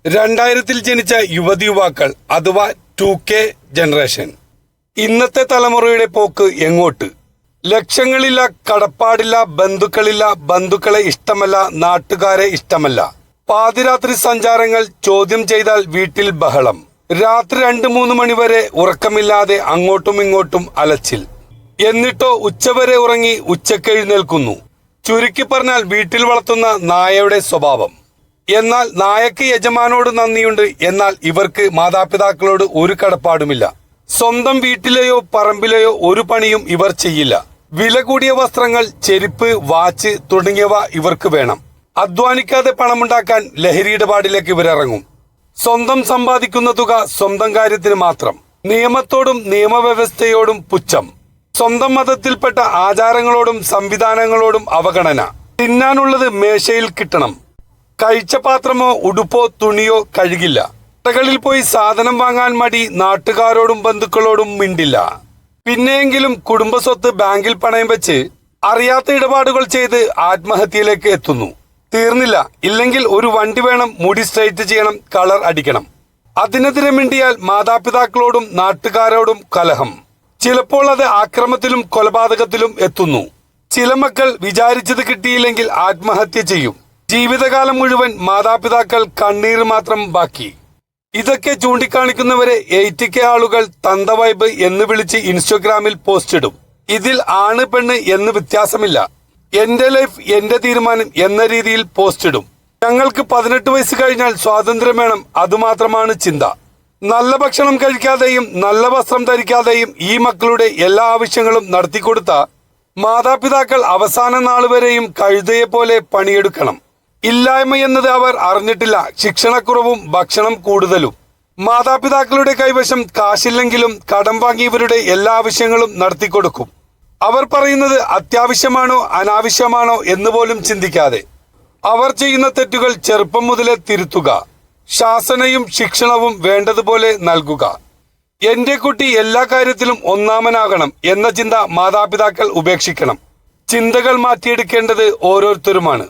2000-ൽ ജനിച്ച യുവതിയുവാക്കൾ അഥവാ 2K generation. ഇന്നത്തെ തലമുറയുടെ പോക്ക് എങ്ങോട്ട്? ലക്ഷ്യങ്ങളില്ല, കടപ്പാടില്ല, ബന്ധുക്കളില്ല, ബന്ധുക്കളെ ഇഷ്ടമല്ല, നാട്ടുകാരെ ഇഷ്ടമല്ല. പാതിരാത്രി സഞ്ചാരങ്ങൾ, ചോദ്യം ചെയ്താൽ വീട്ടിൽ ബഹളം. രാത്രി 2-3 മണിവരെ ഉറക്കമില്ലാതെ അങ്ങോട്ടും ഇങ്ങോട്ടും അലച്ചിൽ. എന്നിട്ടോ ഉച്ചവരെ ഉറങ്ങി ഉച്ചക്കെഴുന്നേൽക്കുന്നു. ചുരുക്കി പറഞ്ഞാൽ വീട്ടിൽ വളർത്തുന്ന നായയുടെ സ്വഭാവം. എന്നാൽ നായക്ക് യജമാനോട് നന്ദിയുണ്ട്, എന്നാൽ ഇവർക്ക് മാതാപിതാക്കളോട് ഒരു കടപ്പാടുമില്ല. സ്വന്തം വീട്ടിലെയോ പറമ്പിലെയോ ഒരു പണിയും ഇവർ ചെയ്യില്ല. വില കൂടിയ വസ്ത്രങ്ങൾ, ചെരുപ്പ്, വാച്ച് തുടങ്ങിയവ ഇവർക്ക് വേണം. അധ്വാനിക്കാതെ പണമുണ്ടാക്കാൻ ലഹരി ഇടപാടിലേക്ക് ഇവരിറങ്ങും. സ്വന്തം സമ്പാദിക്കുന്ന തുക സ്വന്തം കാര്യത്തിന് മാത്രം. നിയമത്തോടും നിയമവ്യവസ്ഥയോടും പുച്ഛം. സ്വന്തം മതത്തിൽപ്പെട്ട ആചാരങ്ങളോടും സംവിധാനങ്ങളോടും അവഗണന. തിന്നാനുള്ളത് മേശയിൽ കിട്ടണം. കഴിച്ച പാത്രമോ ഉടുപ്പോ തുണിയോ കഴുകില്ല. കടകളിൽ പോയി സാധനം വാങ്ങാൻ മടി. നാട്ടുകാരോടും ബന്ധുക്കളോടും മിണ്ടില്ല. പിന്നെയെങ്കിലും കുടുംബസ്വത്ത് ബാങ്കിൽ പണയം വെച്ച് അറിയാത്ത ഇടപാടുകൾ ചെയ്ത് ആത്മഹത്യയിലേക്ക് എത്തുന്നു. തീർന്നില്ല, ഇല്ലെങ്കിൽ ഒരു വണ്ടി വേണം, മുടി സ്ട്രൈറ്റ് ചെയ്യണം, കളർ അടിക്കണം. അതിനെതിരെ മിണ്ടിയാൽ മാതാപിതാക്കളോടും നാട്ടുകാരോടും കലഹം. ചിലപ്പോൾ അത് ആക്രമത്തിലും കൊലപാതകത്തിലും എത്തുന്നു. ചില മക്കൾ വിചാരിച്ചത് കിട്ടിയില്ലെങ്കിൽ ആത്മഹത്യ ചെയ്യും. ജീവിതകാലം മുഴുവൻ മാതാപിതാക്കൾ കണ്ണീർ മാത്രം ബാക്കി. ഇതൊക്കെ ചൂണ്ടിക്കാണിക്കുന്നവരെ 8K ആളുകൾ തന്ത വൈബ് എന്ന് വിളിച്ച് ഇൻസ്റ്റഗ്രാമിൽ പോസ്റ്റ് ഇടും. ഇതിൽ ആണ് പെണ്ണ് എന്ന് വ്യത്യാസമില്ല. എന്റെ ലൈഫ് എന്റെ തീരുമാനം എന്ന രീതിയിൽ പോസ്റ്റ് ഇടും. ഞങ്ങൾക്ക് 18 വയസ്സ് കഴിഞ്ഞാൽ സ്വാതന്ത്ര്യം വേണം, അതുമാത്രമാണ് ചിന്ത. നല്ല ഭക്ഷണം കഴിക്കാതെയും നല്ല വസ്ത്രം ധരിക്കാതെയും ഈ മക്കളുടെ എല്ലാ ആവശ്യങ്ങളും നടത്തിക്കൊടുത്ത മാതാപിതാക്കൾ അവസാന നാളുവരെയും കഴുതയെ പോലെ പണിയെടുക്കണം. ഇല്ലായ്മ എന്നത് അവർ അറിഞ്ഞിട്ടില്ല. ശിക്ഷണക്കുറവും ഭക്ഷണം കൂടുതലും. മാതാപിതാക്കളുടെ കൈവശം കാശില്ലെങ്കിലും കടം വാങ്ങി ഇവരുടെ എല്ലാ ആവശ്യങ്ങളും നടത്തിക്കൊടുക്കും. അവർ പറയുന്നത് അത്യാവശ്യമാണോ അനാവശ്യമാണോ എന്ന് പോലും ചിന്തിക്കാതെ. അവർ ചെയ്യുന്ന തെറ്റുകൾ ചെറുപ്പം മുതലേ തിരുത്തുക. ശാസനയും ശിക്ഷണവും വേണ്ടതുപോലെ നൽകുക. എന്റെ കുട്ടി എല്ലാ കാര്യത്തിലും ഒന്നാമനാകണം എന്ന ചിന്ത മാതാപിതാക്കൾ ഉപേക്ഷിക്കണം. ചിന്തകൾ മാറ്റിയെടുക്കേണ്ടത് ഓരോരുത്തരുമാണ്.